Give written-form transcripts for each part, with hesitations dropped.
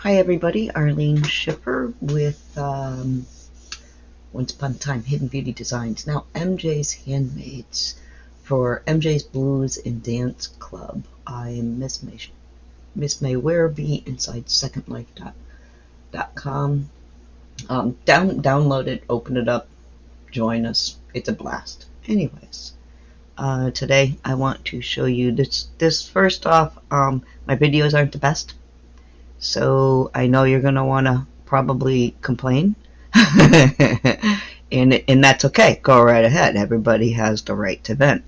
Hi everybody, Arlene Schiffer with Once Upon a Time Hidden Beauty Designs. Now MJs Handmades for MJs Blues and Dance Club. I am Miss May Werribee inside secondlife.com. Download it, open it up, join us. It's a blast. Anyways, today I want to show you this first off. My videos aren't the best. So I know you're going to want to probably complain. and that's okay. Go right ahead. Everybody has the right to vent.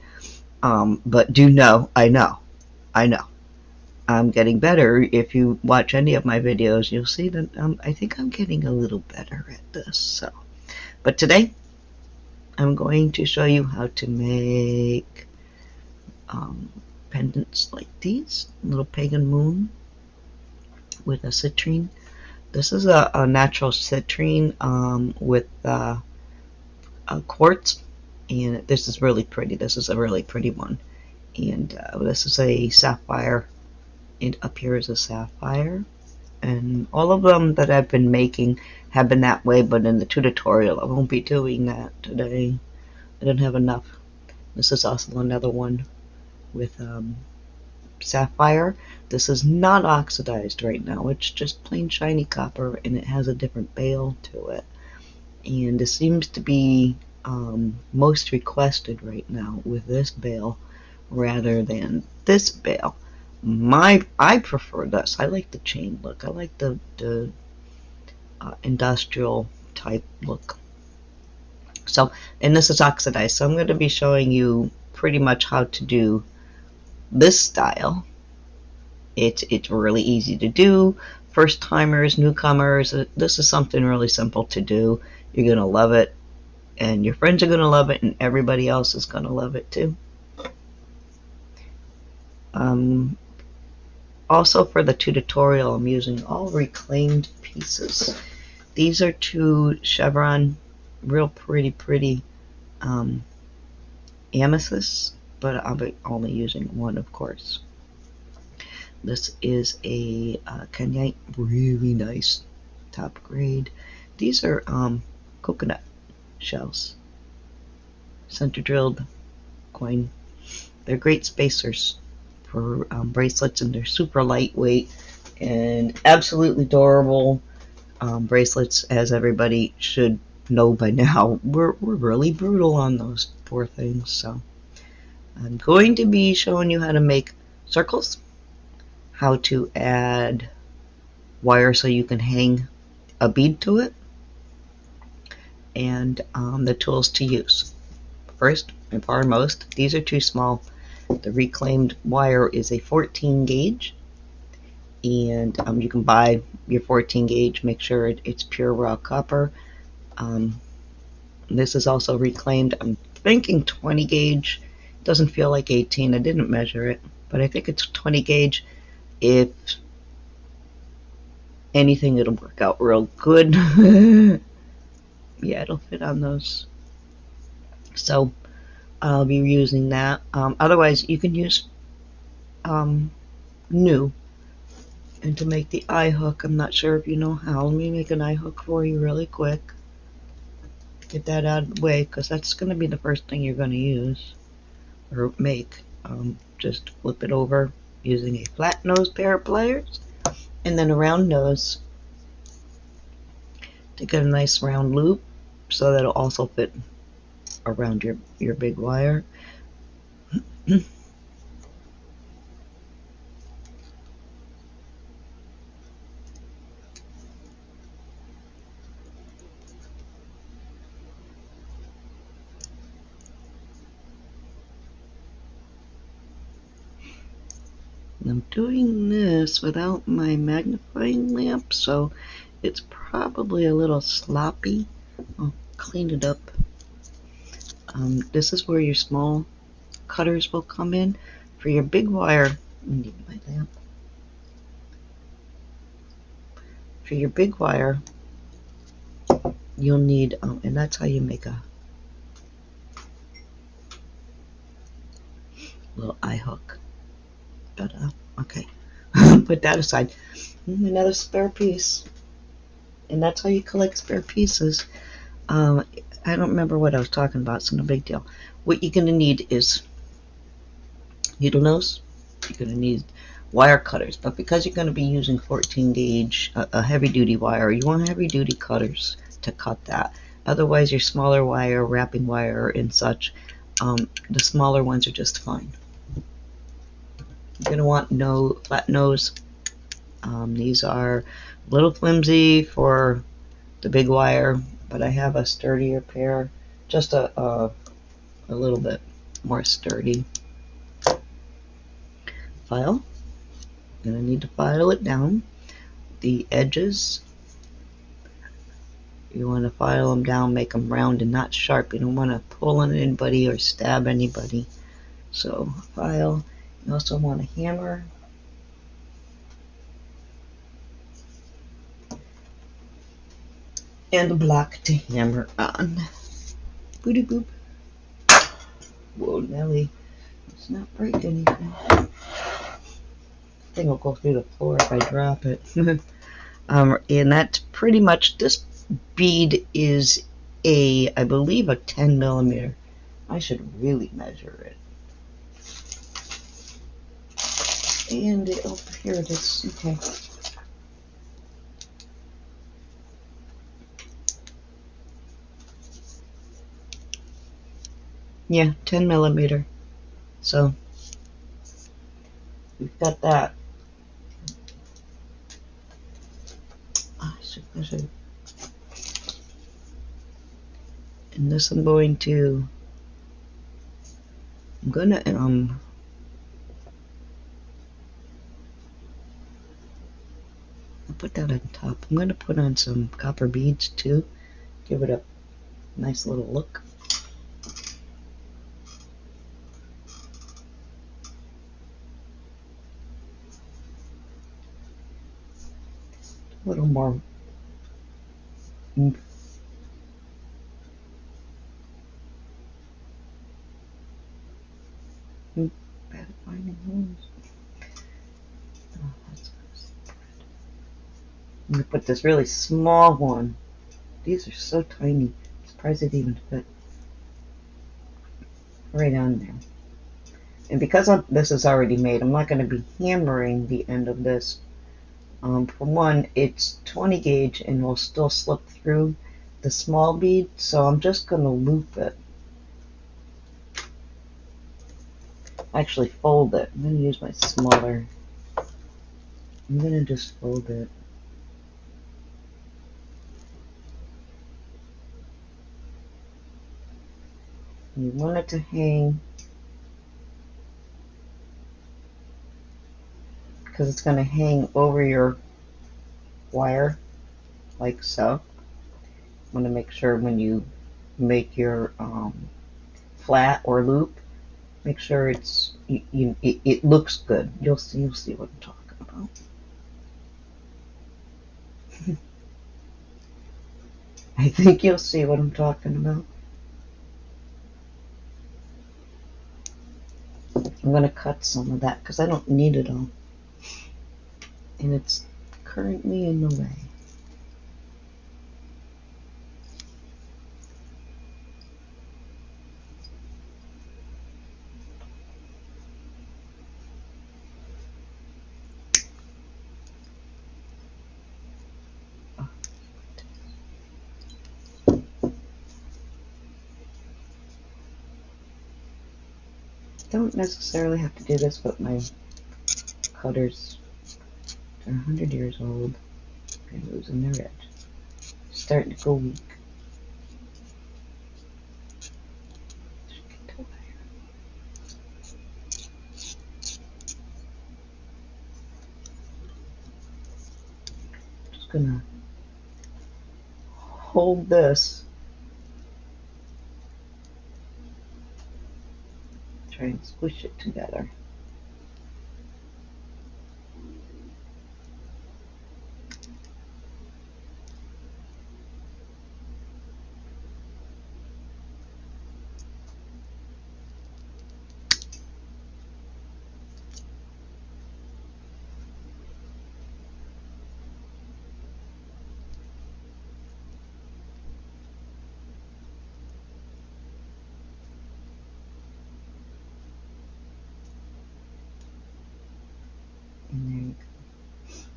But do know, I know. I'm getting better. If you watch any of my videos, you'll see that I think I'm getting a little better at this. So, but today I'm going to show you how to make pendants like these, little Pagan Moon with a citrine. This is a natural citrine with a quartz, and this is really pretty. This is a really pretty one. And this is a sapphire. It appears a sapphire. And all of them that I've been making have been that way, but in the tutorial I won't be doing that today. I don't have enough. This is also another one with sapphire. This is not oxidized right now. It's just plain shiny copper, and it has a different bale to it. And this seems to be most requested right now with this bale rather than this bale. I prefer this. I like the chain look. I like the industrial type look. So, and this is oxidized. So I'm going to be showing you pretty much how to do this style. It's really easy to do. First timers, newcomers, this is something really simple to do. You're going to love it, and your friends are going to love it, and everybody else is going to love it too. Also for the tutorial, I'm using all reclaimed pieces. These are two chevron, real pretty amethysts, but I'll be only using one, of course. This is a Kenyite, really nice top grade. These are coconut shells, center drilled coin. They're great spacers for bracelets, and they're super lightweight and absolutely durable bracelets, as everybody should know by now. We're really brutal on those poor things. So I'm going to be showing you how to make circles, how to add wire so you can hang a bead to it, and the tools to use. First and foremost, these are too small. The reclaimed wire is a 14 gauge, and you can buy your 14 gauge. Make sure it's pure raw copper. This is also reclaimed. I'm thinking 20 gauge. It doesn't feel like 18. I didn't measure it, but I think it's 20 gauge. If anything, it'll work out real good. Yeah, it'll fit on those. So I'll be using that. Otherwise, you can use new. And to make the eye hook, I'm not sure if you know how. Let me make an eye hook for you really quick. Get that out of the way, because that's going to be the first thing you're going to use or make. Just flip it over using a flat nose pair of pliers, and then a round nose to get a nice round loop, so that'll also fit around your big wire. I'm doing this without my magnifying lamp, so it's probably a little sloppy. I'll clean it up. This is where your small cutters will come in. For your big wire, I need my lamp. For your big wire, you'll need, and that's how you make a little eye hook. But, okay, put that aside. Another spare piece. And that's how you collect spare pieces. I don't remember what I was talking about, so no big deal. What you're going to need is needle nose. You're going to need wire cutters, but because you're going to be using 14 gauge, a heavy duty wire, you want heavy duty cutters to cut that. Otherwise, your smaller wire, wrapping wire, and such, the smaller ones are just fine. You're going to want flat nose. These are a little flimsy for the big wire, but I have a sturdier pair, just a little bit more sturdy. File. You're going to need to file it down. The edges, you want to file them down, make them round and not sharp. You don't want to pull on anybody or stab anybody. So file. You also want a hammer. And a block to hammer on. Booty boop. Whoa, Nelly. Let's not break anything. I think it'll go through the floor if I drop it. And that's pretty much, this bead is I believe a 10 millimeter. I should really measure it. And here it is. Okay. Yeah, 10 millimeter. So we've got that. I should. And this I'm going to. I'm gonna I'll put that on top. I'm gonna put on some copper beads too. Give it a nice little look. A little more oomph. Bad at finding holes. Oh, that's I'm gonna put this really small one. These are so tiny. I'm surprised it even fit right on there. And because this is already made, I'm not going to be hammering the end of this. For one, it's 20 gauge and will still slip through the small bead, so I'm just going to loop it. Actually, fold it. I'm going to use my smaller. I'm going to just fold it. You want it to hang because it's going to hang over your wire like so. You want to make sure when you make your flat or loop, make sure it looks good. You'll see what I'm talking about. I think you'll see what I'm talking about. I'm going to cut some of that because I don't need it all. And it's currently in the way. Don't necessarily have to do this, but my cutters are 100 years old. They're losing their edge. Starting to go weak. Just gonna hold this. Try and squish it together.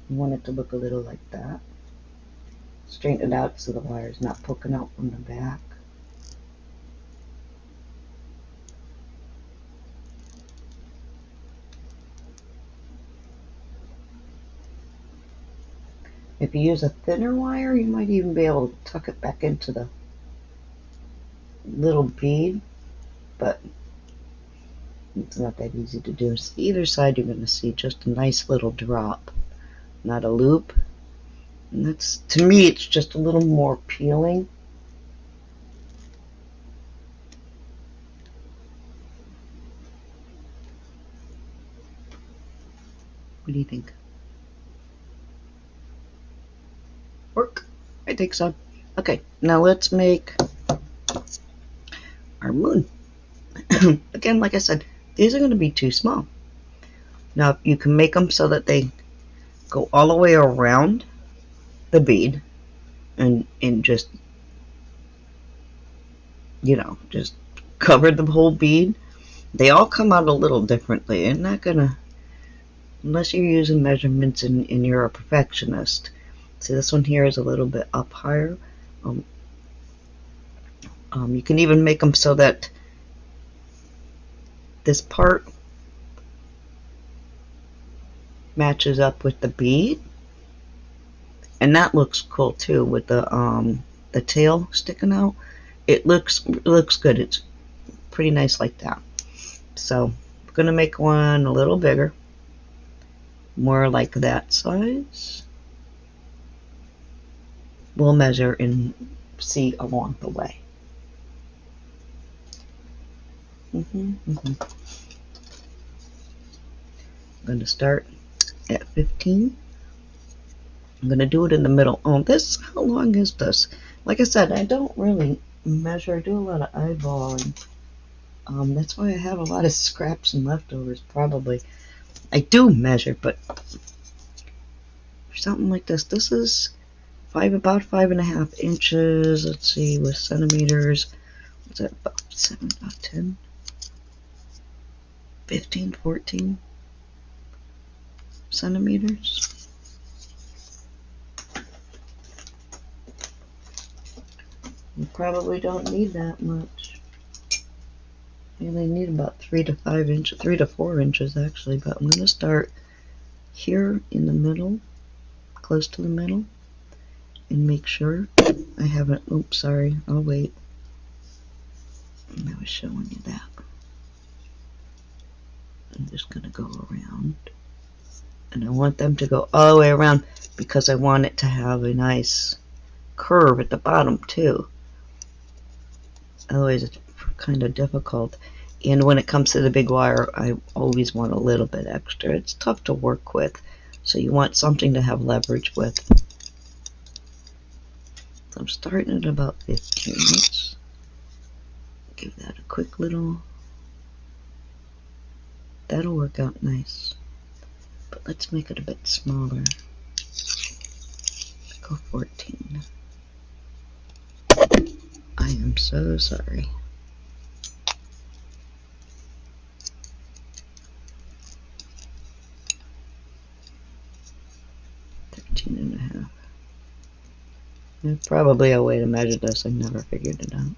You want it to look a little like that. Straighten it out so the wire is not poking out from the back. If you use a thinner wire, you might even be able to tuck it back into the little bead, but it's not that easy to do. So either side you're going to see just a nice little drop, not a loop. And that's, to me, it's just a little more peeling. What do you think? Work? I think so. Okay, now let's make our moon. Again, like I said, these are going to be too small. Now, you can make them so that they go all the way around the bead and just, just cover the whole bead. They all come out a little differently. You're not going to, unless you're using measurements and you're a perfectionist. See, this one here is a little bit up higher. You can even make them so that this part matches up with the bead, and that looks cool too with the tail sticking out. It looks good. It's pretty nice like that. So I'm gonna make one a little bigger, more like that size. We'll measure and see along the way. I'm going to start at 15. I'm going to do it in the middle. Oh, how long is this? Like I said, I don't really measure. I do a lot of eyeballing. That's why I have a lot of scraps and leftovers, probably. I do measure, but for something like this is about 5.5 inches. Let's see, with centimeters. What's that, about 7, about 10? 15, 14 centimeters. You probably don't need that much. You only need about 3 to 5 inches, 3 to 4 inches actually, but I'm going to start here in the middle, close to the middle, and make sure I haven't, oops, sorry, I'll wait. I was showing you that. I'm just going to go around, and I want them to go all the way around because I want it to have a nice curve at the bottom too. Otherwise it's kind of difficult. And when it comes to the big wire, I always want a little bit extra. It's tough to work with, so you want something to have leverage with. So I'm starting at about 15. Let's give that a quick little, that'll work out nice. But let's make it a bit smaller. Go 14. I am so sorry. 13.5. There's probably a way to measure this. I never figured it out.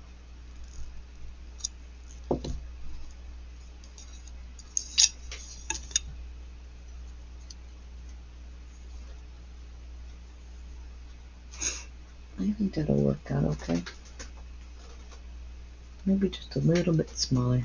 I think that'll work out okay. Maybe just a little bit smaller.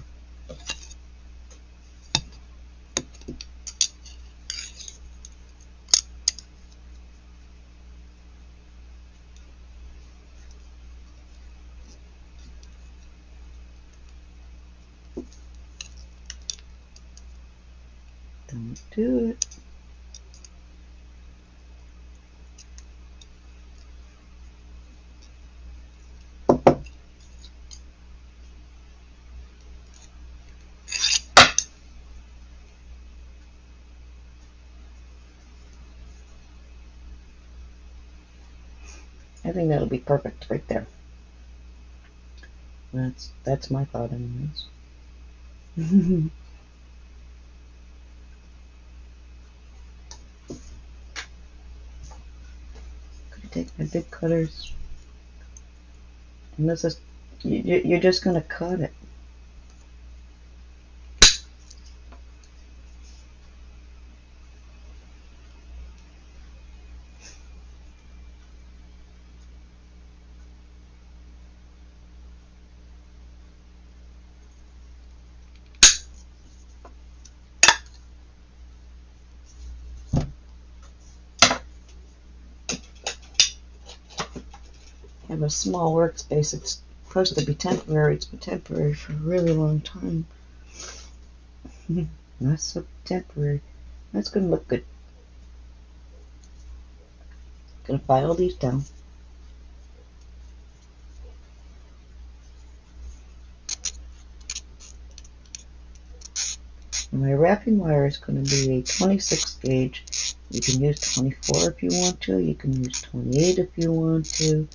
Don't do it. I think that'll be perfect right there. That's my thought anyways. take my big cutters, and this is, you're just going to cut it. I have a small workspace. It's supposed to be temporary. It's been temporary for a really long time. Not so temporary. That's going to look good. Going to file these down. And my wrapping wire is going to be a 26 gauge. You can use 24 if you want to. You can use 28 if you want to.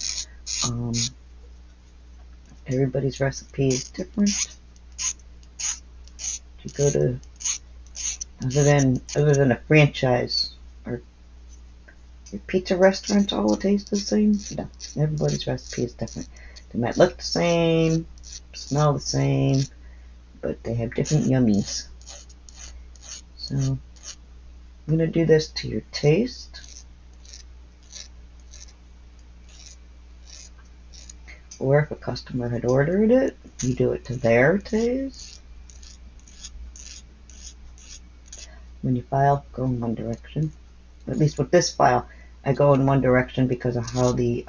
Everybody's recipe is different. If you go to, other than a franchise or your pizza restaurants all taste the same, no, everybody's recipe is different. They might look the same, smell the same, but they have different yummies. So I'm going to do this to your taste. Or if a customer had ordered it, you do it to their taste. When you file, go in one direction. At least with this file, I go in one direction because of how the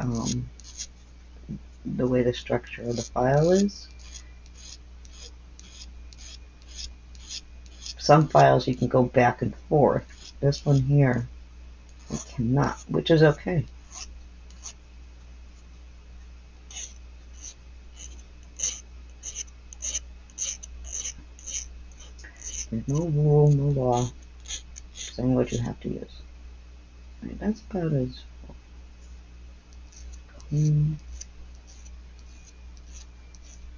way the structure of the file is. Some files you can go back and forth. This one here, you cannot, which is okay. There's no rule, no law saying what you have to use. Right, that's about as clean.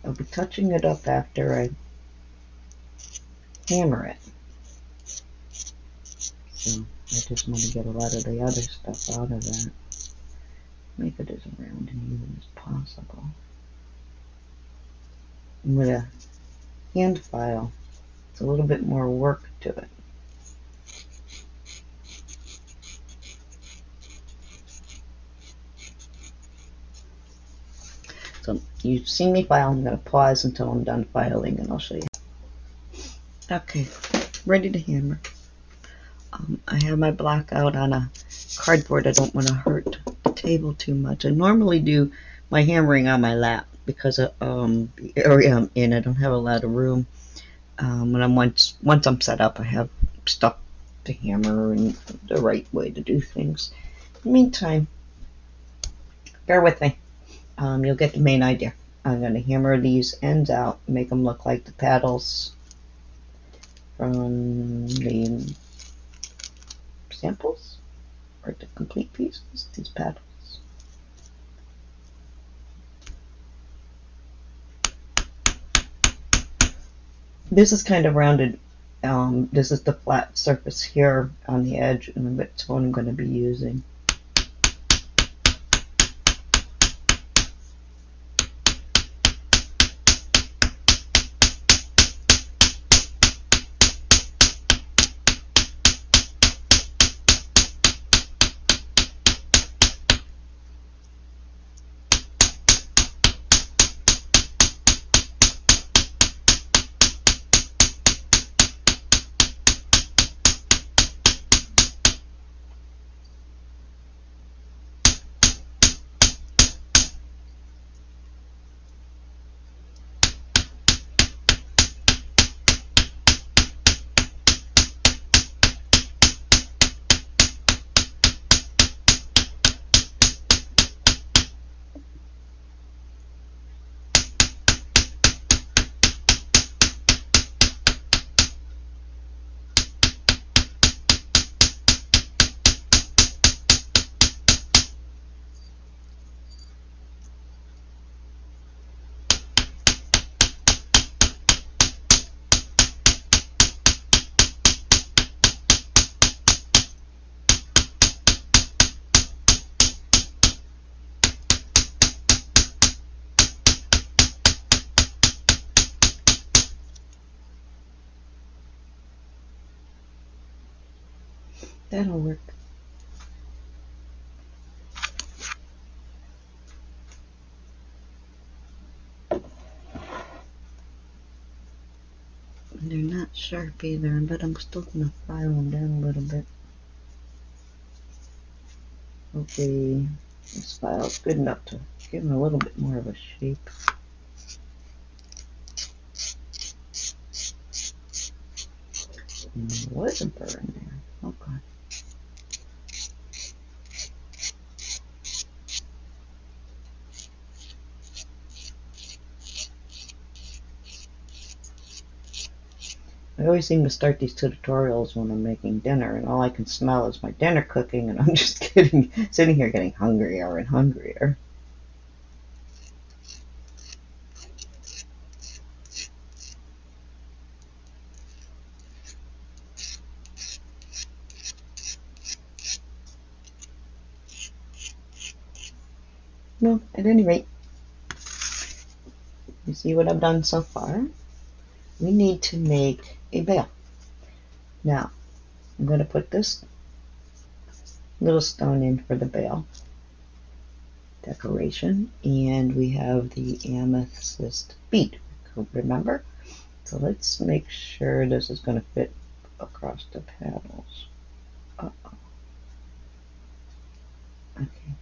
I'll be touching it up after I hammer it. So I just want to get a lot of the other stuff out of that. Make it as round and even as possible. And with a hand file, it's a little bit more work to it. So you've seen me file. I'm going to pause until I'm done filing and I'll show you. Okay, ready to hammer. I have my block out on a cardboard. I don't want to hurt the table too much. I normally do my hammering on my lap because of the area I'm in. I don't have a lot of room. When I'm once I'm set up, I have stuff to hammer and the right way to do things. In the meantime, bear with me. You'll get the main idea. I'm going to hammer these ends out, make them look like the paddles from the samples or the complete pieces, these paddles. This is kind of rounded. This is the flat surface here on the edge, and that's what I'm going to be using. That'll work. They're not sharp either, but I'm still going to file them down a little bit. Okay, this file is good enough to give them a little bit more of a shape. And there was a burr in there. Oh god. I always seem to start these tutorials when I'm making dinner, and all I can smell is my dinner cooking, and I'm just sitting here getting hungrier and hungrier. Well, at any rate, you see what I've done so far? We need to make a veil. Now, I'm going to put this little stone in for the veil decoration, and we have the amethyst bead, remember? So let's make sure this is going to fit across the panels. Uh-oh. Okay.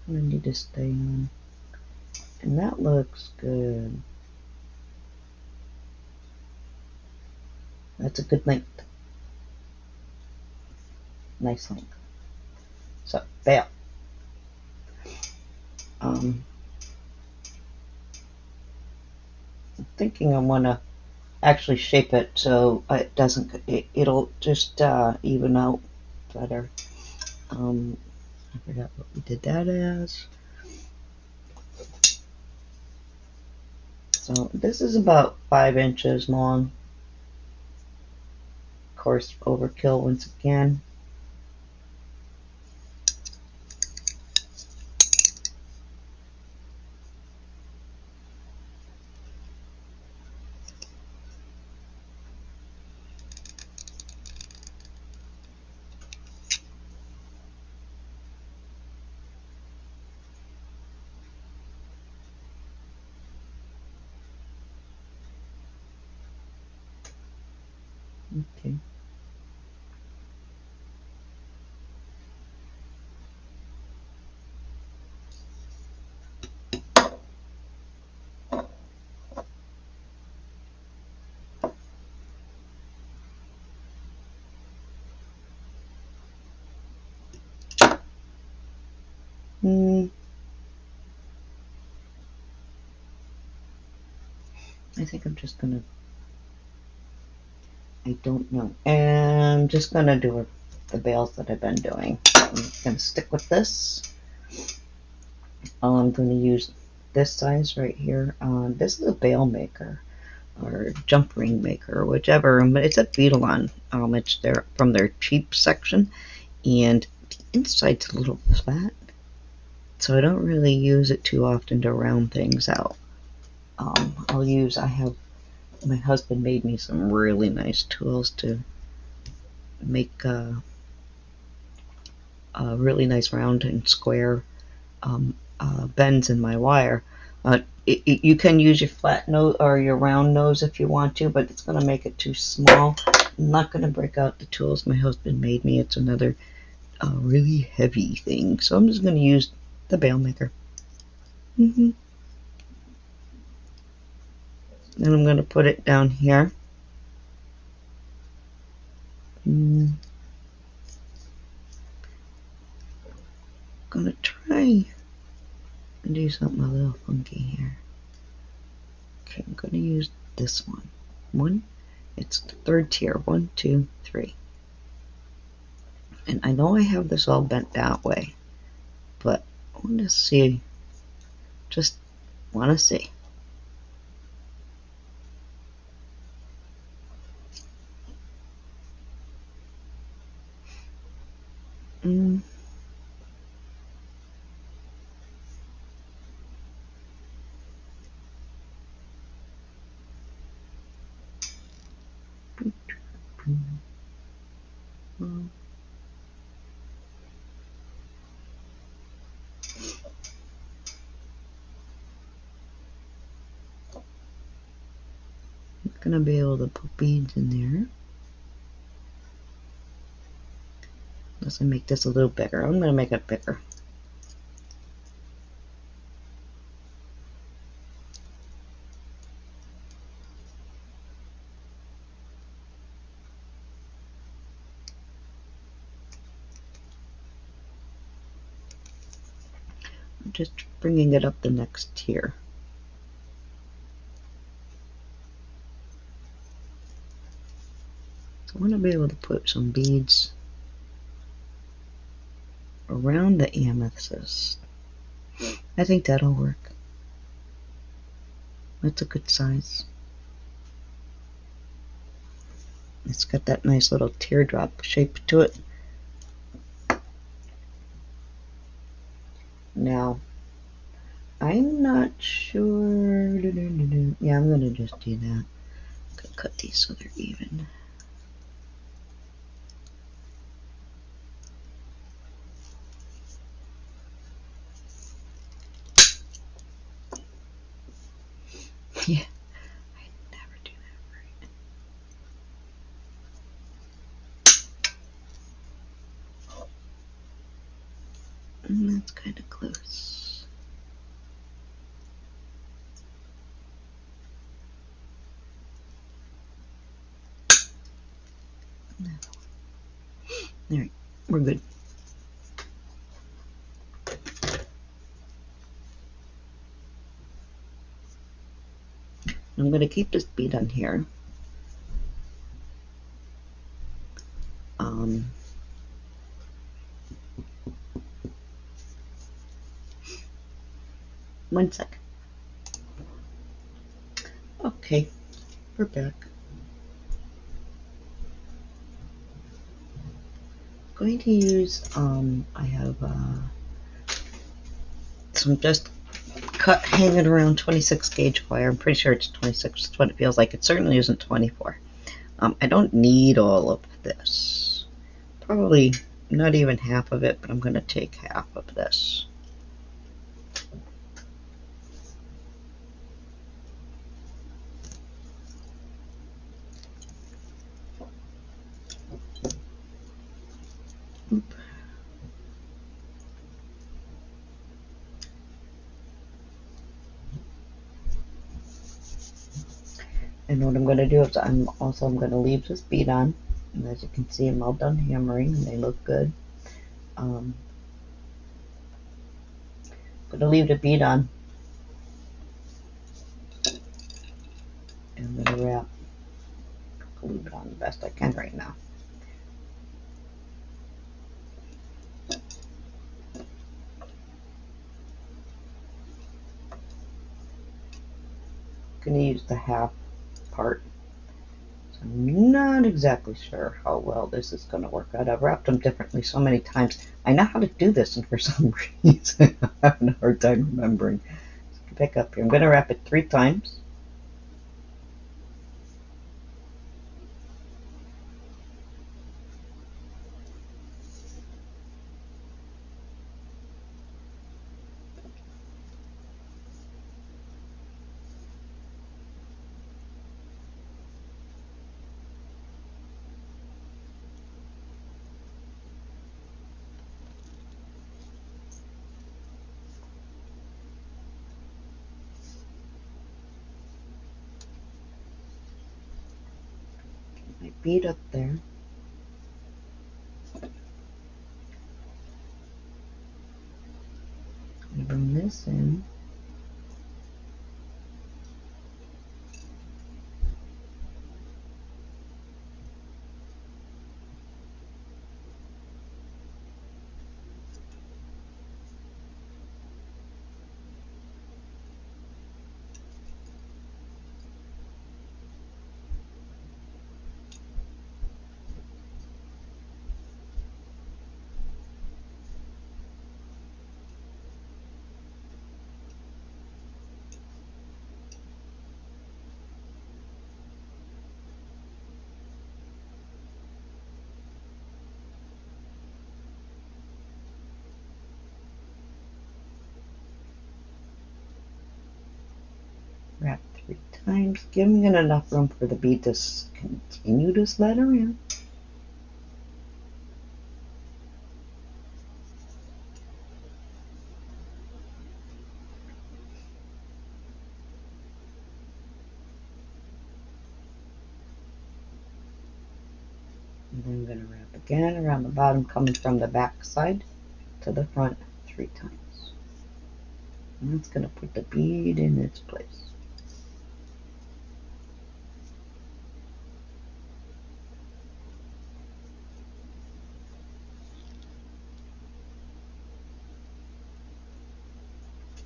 I'm going to need to stay on. And that looks good. That's a good length. Nice length. So, veil. I'm thinking I want to actually shape it so it doesn't, it'll just even out better. I forgot what we did that as. So this is about 5 inches long. Of course, overkill once again. Okay. I think I'm just gonna, I don't know. And I'm just gonna do the veils that I've been doing. I'm gonna stick with this. I'm gonna use this size right here. This is a veil maker or jump ring maker or whichever, but it's a Beetlon. It's there from their cheap section, and the inside's a little flat, so I don't really use it too often to round things out. I have, my husband made me some really nice tools to make really nice round and square bends in my wire. You can use your flat nose or your round nose if you want to, but it's going to make it too small. I'm not going to break out the tools my husband made me. It's another really heavy thing, so I'm just going to use the veil maker. And I'm going to put it down here. I'm going to try and do something a little funky here. Okay, I'm going to use this one. It's the third tier. 1, 2, 3. And I know I have this all bent that way, but I want to see. Just want to see. gonna be able to put beads in there. Let's make this a little bigger. I'm gonna make it bigger. I'm just bringing it up the next tier. So I want to be able to put some beads around the amethyst. I think that'll work. That's a good size. It's got that nice little teardrop shape to it. Now, I'm not sure. Yeah, I'm gonna just do that. I'm gonna cut these so they're even. Yeah, I never do that right. And that's kind of close. Alright, we're good. I'm going to keep this bead on here. One sec. Okay, we're back. I'm going to use, I have some just cut hanging around 26 gauge wire. I'm pretty sure it's 26. That's what it feels like. It certainly isn't 24. I don't need all of this. Probably not even half of it, but I'm going to take half of this. Oop. And what I'm going to do is I'm going to leave this bead on. And as you can see, I'm all done hammering and they look good. I'm going to leave the bead on. And I'm going to wrap. I'll leave it on the best I can right now. I'm going to use the half part. So I'm not exactly sure how well this is going to work out. I've wrapped them differently so many times. I know how to do this, and for some reason I'm having a hard time remembering. So pick up here. I'm going to wrap it 3 times. My bead up there. I'm going to bring this in. Wrap 3 times, giving it enough room for the bead to continue to slide around. And then I'm going to wrap again around the bottom, coming from the back side to the front 3 times. And that's going to put the bead in its place.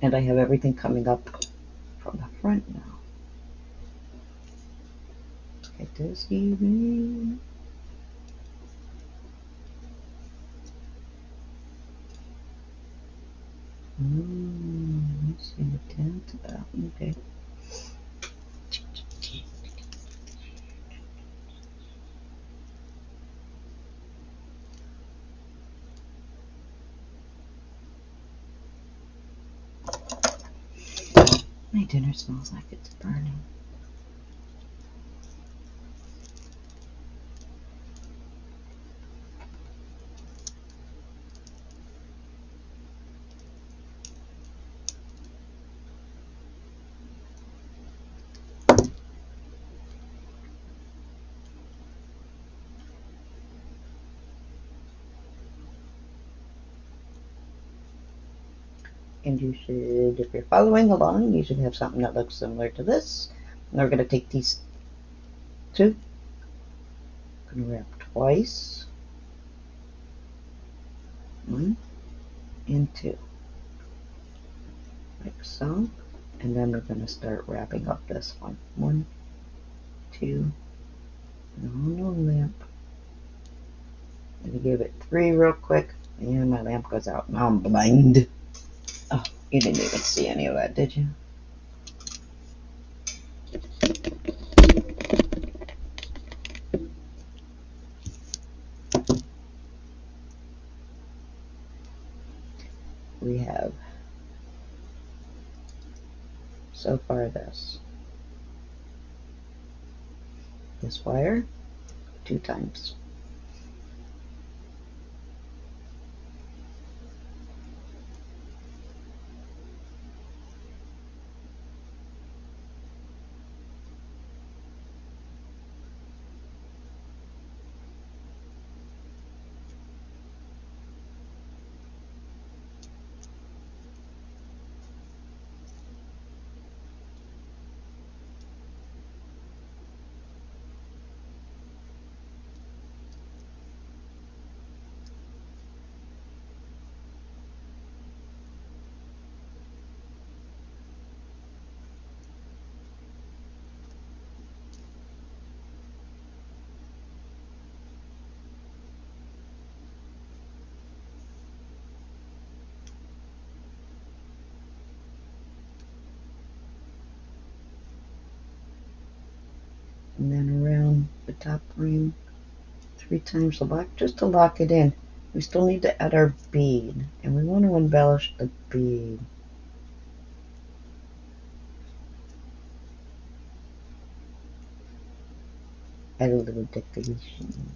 And I have everything coming up from the front now. Get this even. Let's see the down to that. Okay. My dinner smells like it's burning. And you should, if you're following along, you should have something that looks similar to this. And we're going to take these two, going to wrap twice, 1 and 2, like so. And then we're going to start wrapping up this one. 1, 2, no lamp. I'm going to give it 3 real quick, and my lamp goes out. Now I'm blind. Oh, you didn't even see any of that, did you? We have so far this wire 2 times. And then around the top ring 3 times the black, just to lock it in. We still need to add our bead, and we want to embellish the bead. Add a little decoration.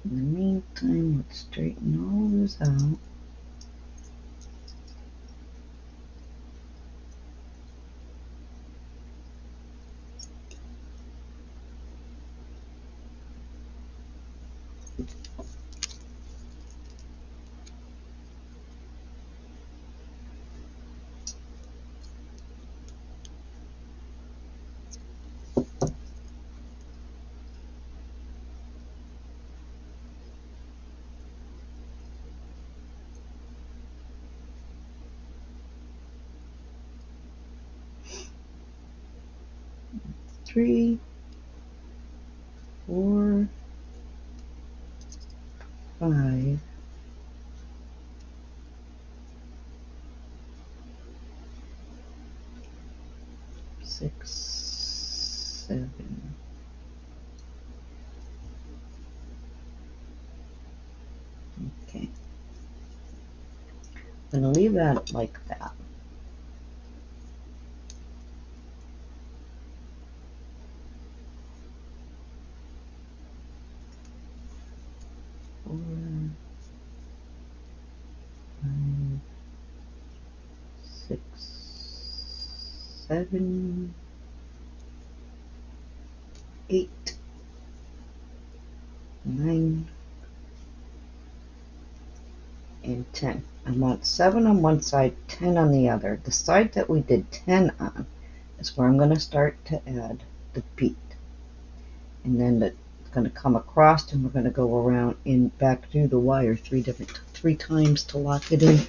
In the meantime, let's straighten all this out. Three, 4, 5, 6, 7. Okay. I'm going to leave that like that. 6, 7, 8, 9, and 10. I want 7 on one side, 10 on the other. The side that we did 10 on is where I'm going to start to add the bead. And then it's going to come across, and we're going to go around and back through the wire three times to lock it in,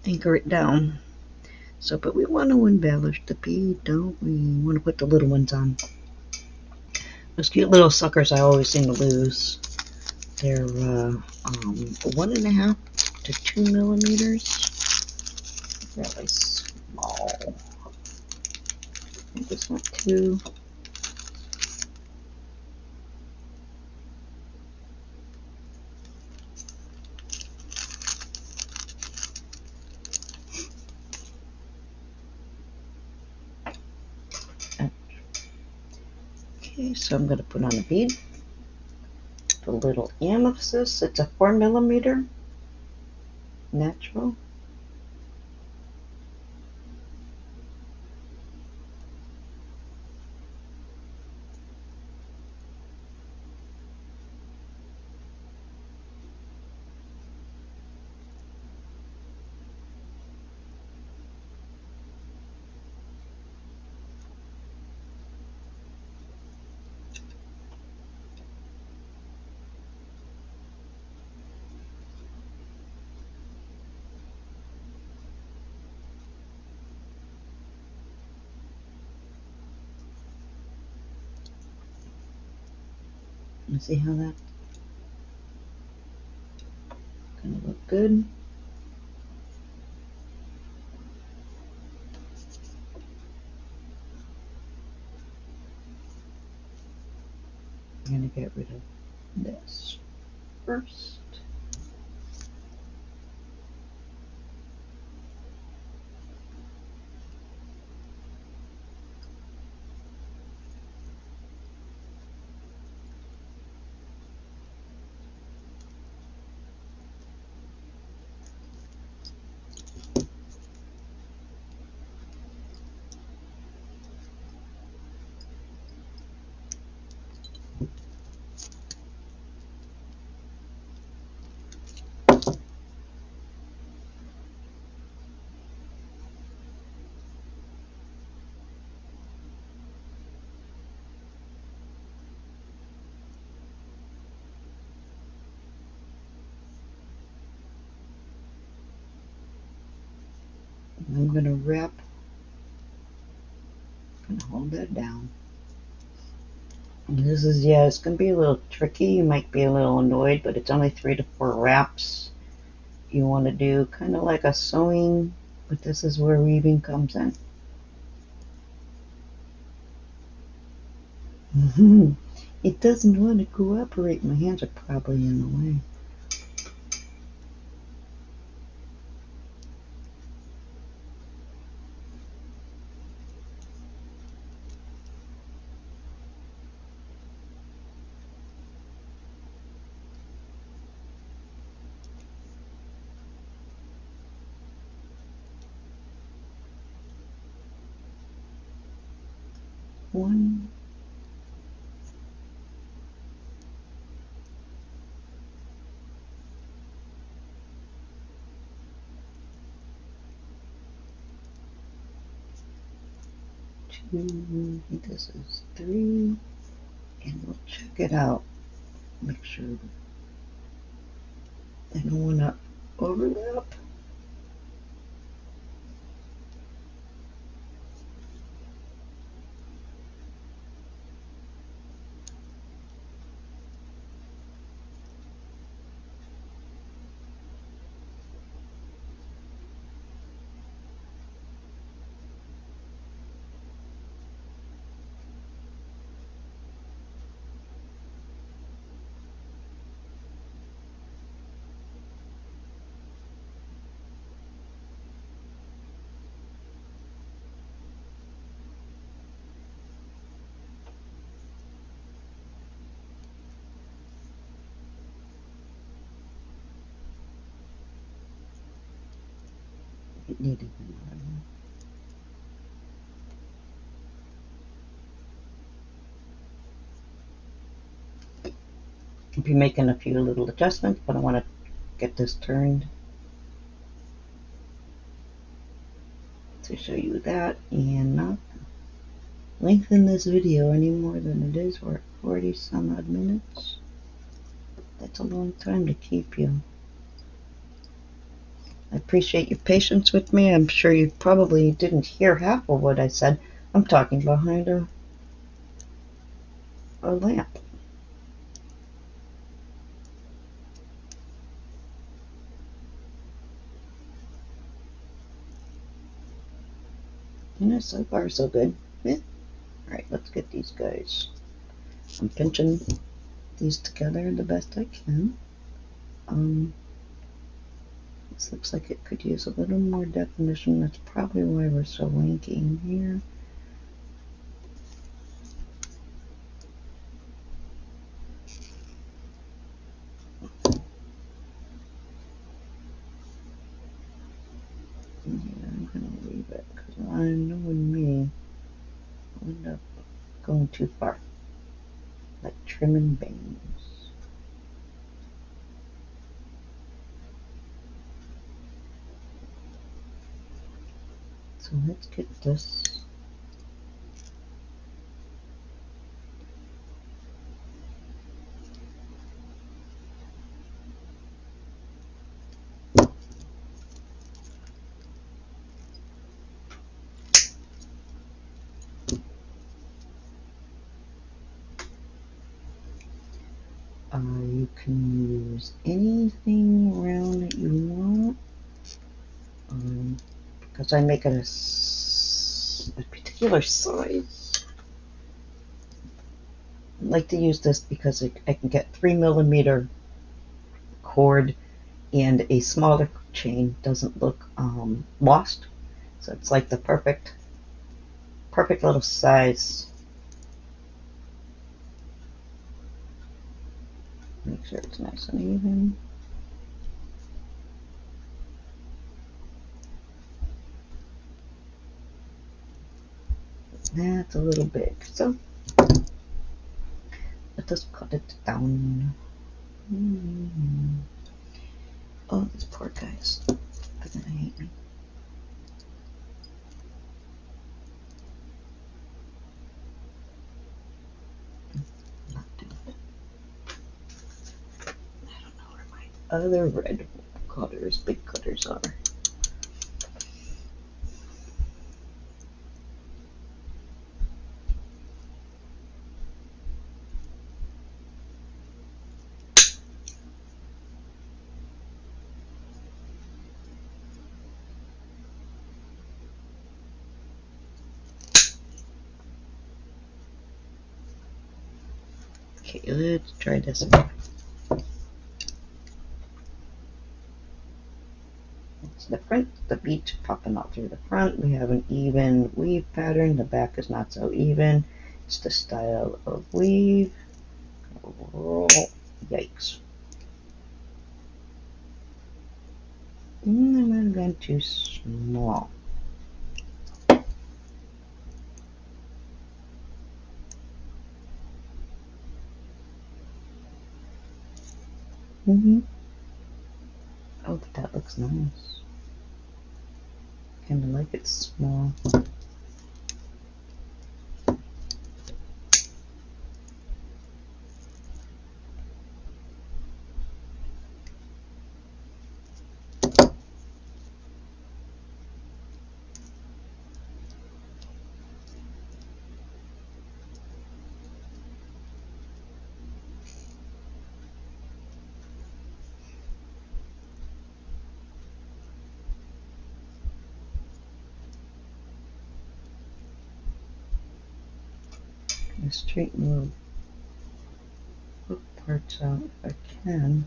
anchor it down. So, but we want to embellish the bead, don't we? We want to put the little ones on. Those cute little suckers I always seem to lose. They're 1.5 to 2 millimeters. Really small. I think this one 2. Okay, so I'm going to put on a bead. The little amethyst. It's a 4 millimeter natural. You see how that's going to look good? I'm going to get rid of this first. I'm going to wrap, I'm going to hold that down. And this is, yeah, it's going to be a little tricky. You might be a little annoyed, but it's only 3 to 4 wraps. You want to do kind of like a sewing, but this is where weaving comes in. It doesn't want to cooperate. My hands are probably in the way. One, two, I think this is 3, and we'll check it out. Make sure I don't want to overlap. It needed another one. be making a few little adjustments, but I want to get this turned to show you that and not lengthen this video any more than it is. We're at 40 some odd minutes. That's a long time to keep you. I appreciate your patience with me. I'm sure you probably didn't hear half of what I said. I'm talking behind a lamp. And so far so good. Yeah. Alright, let's get these guys. I'm pinching these together the best I can. This looks like it could use a little more definition. That's probably why we're so wanky in here. Yeah, I'm gonna leave it because I know in me I'll end up going too far. Like trimming bangs. So let's get this. You can use anything round that you want. Because I make it a particular size. I like to use this because I can get 3mm cord and a smaller chain doesn't look lost. So it's like the perfect little size. Make sure it's nice and even. That's a little big, so let us cut it down. Oh, these poor guys. They're gonna hate me. Not doing it. I don't know where my other red cutters, big cutters are. Okay, let's try this. It's the front, the beach popping out through the front. We have an even weave pattern. The back is not so even. It's the style of weave. Oh, yikes. I might have gone too small. Oh, but that looks nice. Kind of like it small. Gonna straighten the hook parts out if I can.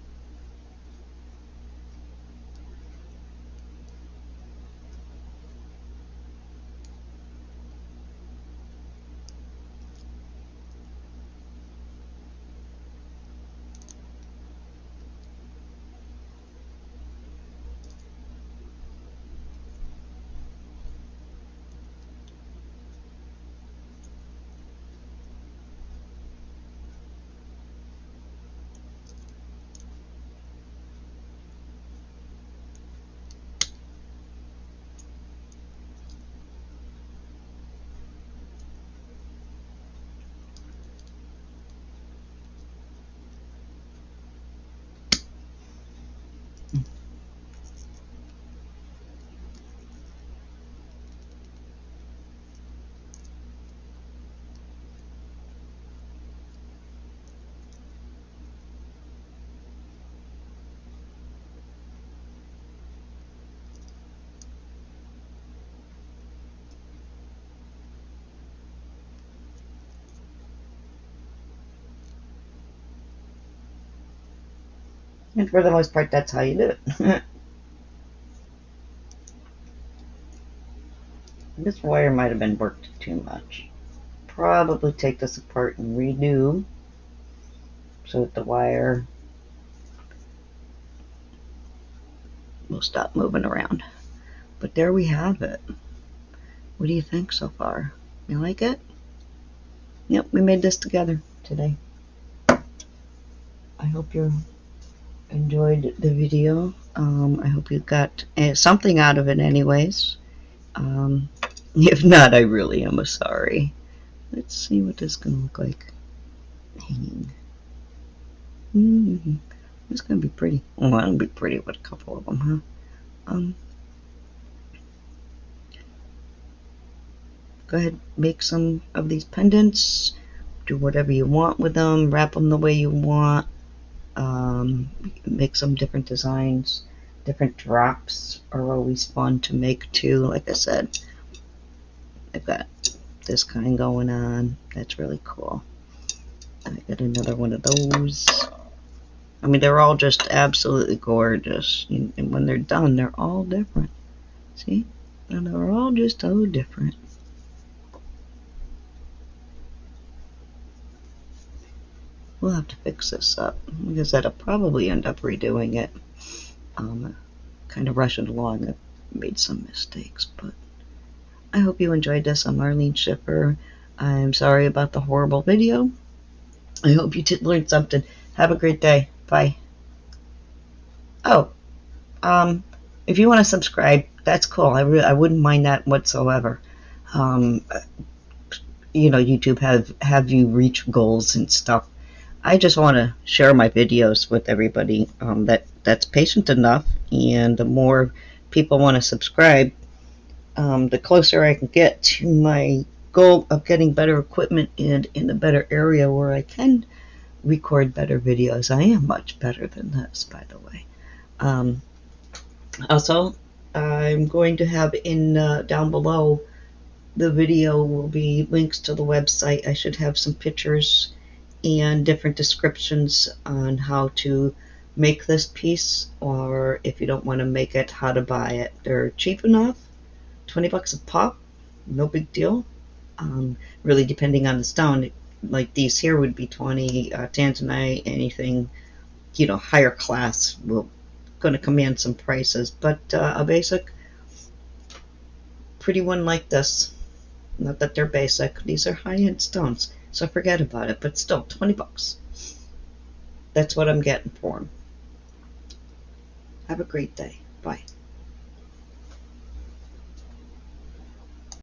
And for the most part, that's how you do it. This wire might have been worked too much. Probably take this apart and redo so that the wire will stop moving around. But there we have it. What do you think so far? You like it? Yep, we made this together today. I hope you enjoyed the video. I hope you got something out of it anyways. If not, I really am sorry. Let's see what this is going to look like hanging. It's going to be pretty. Well, it'll be pretty with a couple of them, huh? Go ahead, make some of these pendants. Do whatever you want with them. Wrap them the way you want. Make some different designs. Different drops are always fun to make too. Like I said, I've got this kind going on. That's really cool. I got another one of those. I mean, they're all just absolutely gorgeous. And when they're done, they're all different. See? And they're all just so different. We'll have to fix this up. Like I said, I'll probably end up redoing it. Kind of rushing along. I made some mistakes, but I hope you enjoyed this. I'm Marlene Schiffer. I'm sorry about the horrible video. I hope you did learn something. Have a great day. Bye. Oh, if you want to subscribe, that's cool. I wouldn't mind that whatsoever. You know, YouTube have you reach goals and stuff. I just want to share my videos with everybody that's patient enough, and the more people want to subscribe, the closer I can get to my goal of getting better equipment and in a better area where I can record better videos. I am much better than this, by the way. Also, I'm going to have in down below the video will be links to the website. I should have some pictures and different descriptions on how to make this piece, or if you don't want to make it, how to buy it. They're cheap enough, 20 bucks a pop, no big deal. Really depending on the stone, like these here would be 20, tanzanite, anything, you know, higher class will going to command some prices, but a basic pretty one like this, not that they're basic, these are high-end stones, so forget about it, but still 20 bucks. That's what I'm getting for them. Have a great day. Bye.